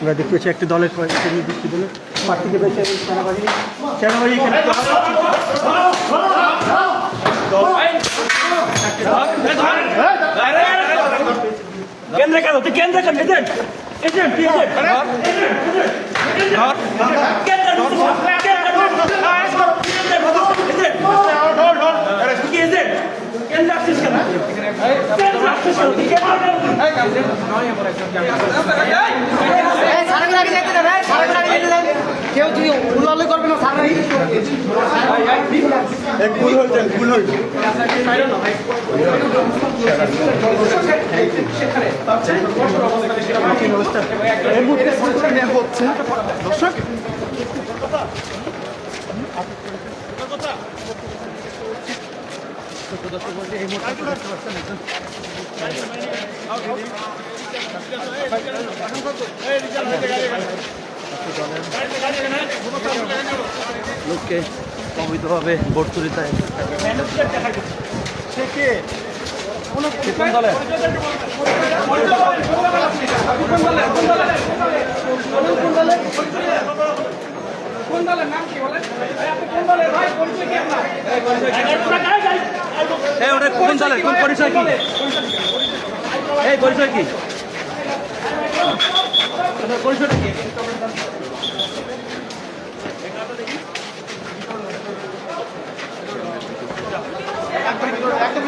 আমরা দেখতে পাচ্ছি একটি দলের নির্দিষ্ট দলের প্রার্থীকে পেয়েছে সেনাবাহিনী কেন্দ্র কেন তুই কেন্দ্র কেন এজেন্ট এজেন্ট কেউ যদি উল্লালে করবে না সারা ভুল হয়েছে ভুল হয়েছে হচ্ছে দর্শক এই মুহূর্তে দেখতে পাচ্ছেন লোককে অবৈধভাবে ভোট চুরিতে কোন দলে কোন দলের কোন পরিচয় কি এই পরিচয় কি পরিচয়টা কি একদম